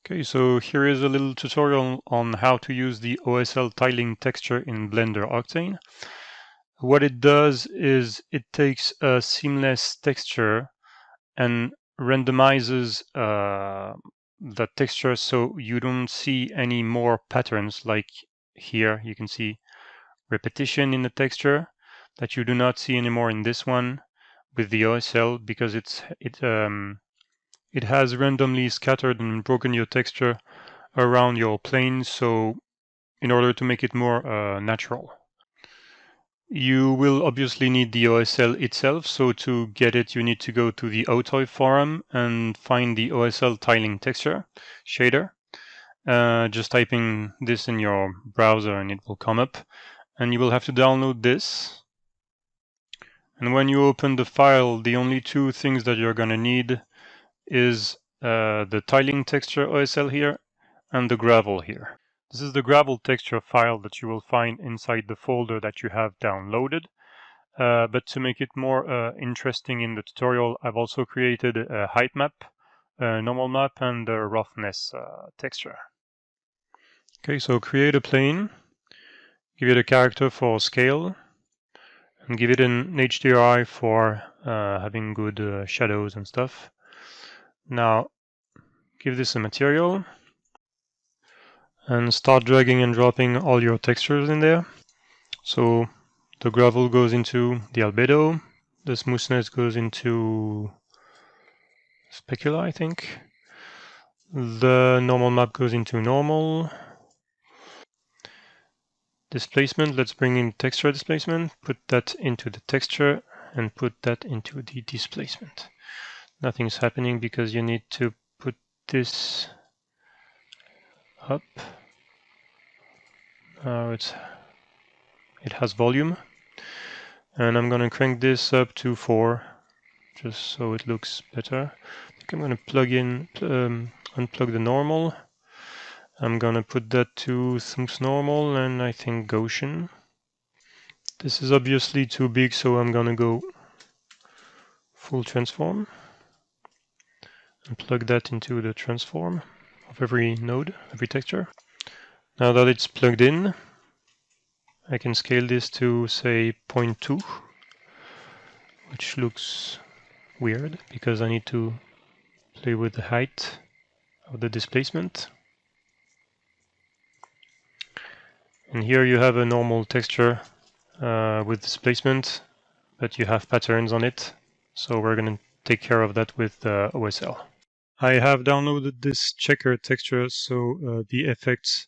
Okay, so here is a little tutorial on how to use the OSL Tiling texture in Blender Octane. What it does is it takes a seamless texture and randomizes the texture so you don't see any more patterns. Like here you can see repetition in the texture that you do not see anymore in this one with the OSL, because it has randomly scattered and broken your texture around your plane, so in order to make it more natural. You will obviously need the OSL itself, so to get it you need to go to the Autoy forum and find the OSL Tiling texture shader. Just typing this in your browser and it will come up, and you will have to download this. And when you open the file, the only two things that you're going to need is the tiling texture OSL here and the gravel here. This is the gravel texture file that you will find inside the folder that you have downloaded. But to make it more interesting in the tutorial, I've also created a height map, a normal map, and a roughness texture. Okay, so create a plane, give it a character for scale, and give it an HDRI for having good shadows and stuff. Now, give this a material, and start dragging and dropping all your textures in there. So the gravel goes into the albedo, the smoothness goes into specular, I think. The normal map goes into normal. Displacement, let's bring in texture displacement, put that into the texture, and put that into the displacement. Nothing's happening because you need to put this up. Now it has volume, and I'm going to crank this up to 4 just so it looks better. I think I'm going to unplug the normal. I'm going to put that to smooth normal and I think Gaussian. This is obviously too big, so I'm going to go full transform and plug that into the transform of every node, every texture. Now that it's plugged in, I can scale this to say 0.2, which looks weird because I need to play with the height of the displacement. And here you have a normal texture with displacement, but you have patterns on it. So we're going to take care of that with OSL. I have downloaded this checker texture, so the effects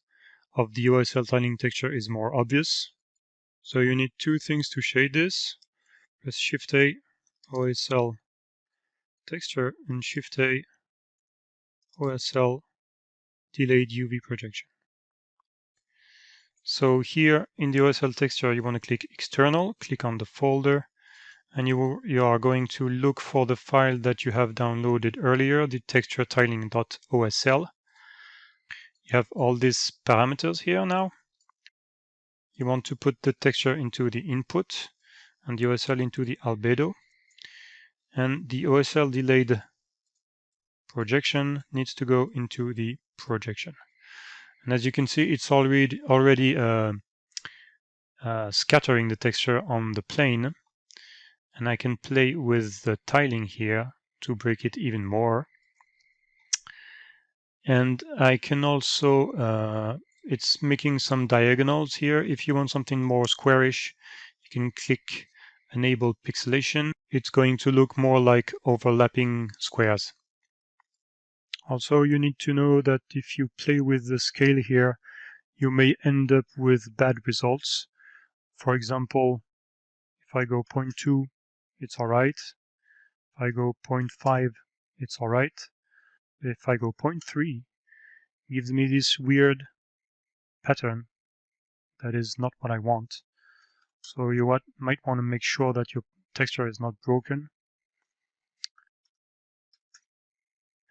of the OSL tiling texture is more obvious. So you need two things to shade this. Press Shift A, OSL texture, and Shift A, OSL delayed UV projection. So here in the OSL texture, you want to click external, click on the folder, and you are going to look for the file that you have downloaded earlier, the texture tiling.osl. You have all these parameters here now. You want to put the texture into the input and the OSL into the albedo. And the OSL delayed projection needs to go into the projection. And as you can see, it's already scattering the texture on the plane. And I can play with the tiling here to break it even more. And I can also, it's making some diagonals here. If you want something more squarish, you can click Enable Pixelation. It's going to look more like overlapping squares. Also, you need to know that if you play with the scale here, you may end up with bad results. For example, if I go 0.2, it's alright. If I go 0.5, it's alright. If I go 0.3, it gives me this weird pattern that is not what I want. So you might want to make sure that your texture is not broken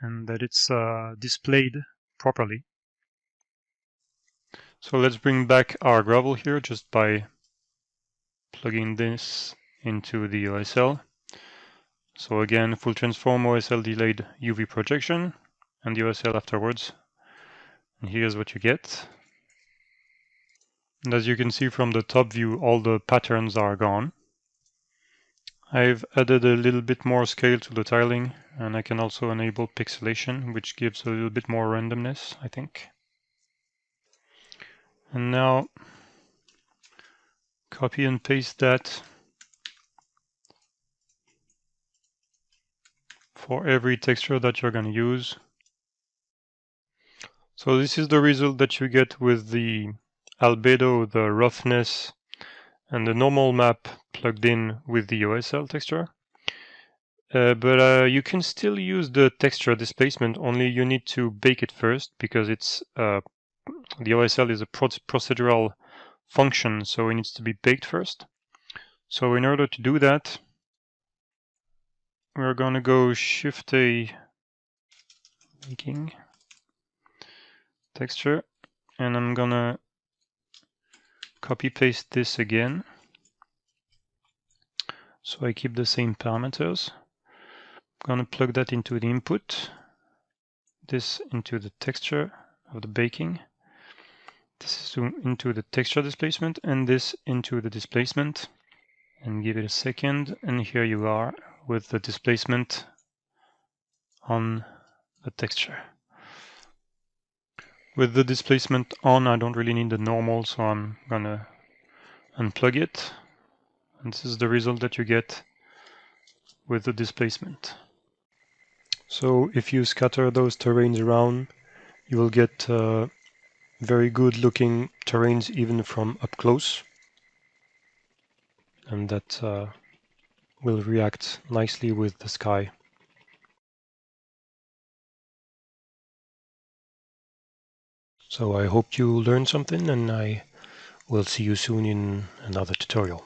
and that it's displayed properly. So let's bring back our gravel here just by plugging this into the OSL. So again, full transform OSL delayed UV projection and the OSL afterwards. And here's what you get. And as you can see from the top view, all the patterns are gone. I've added a little bit more scale to the tiling, and I can also enable pixelation, which gives a little bit more randomness, I think. And now copy and paste that for every texture that you're going to use. So this is the result that you get with the albedo, the roughness, and the normal map plugged in with the OSL texture. But you can still use the texture displacement, only you need to bake it first, because it's the OSL is a procedural function, so it needs to be baked first. So in order to do that, we're going to go Shift A, baking, texture, and I'm going to copy paste this again. So I keep the same parameters. I'm going to plug that into the input, this into the texture of the baking, this is into the texture displacement, and this into the displacement. And give it a second, and here you are with the displacement on the texture. With the displacement on, I don't really need the normal, so I'm gonna unplug it. And this is the result that you get with the displacement. So if you scatter those terrains around, you will get very good looking terrains even from up close. And that will react nicely with the sky. So I hope you learned something, and I will see you soon in another tutorial.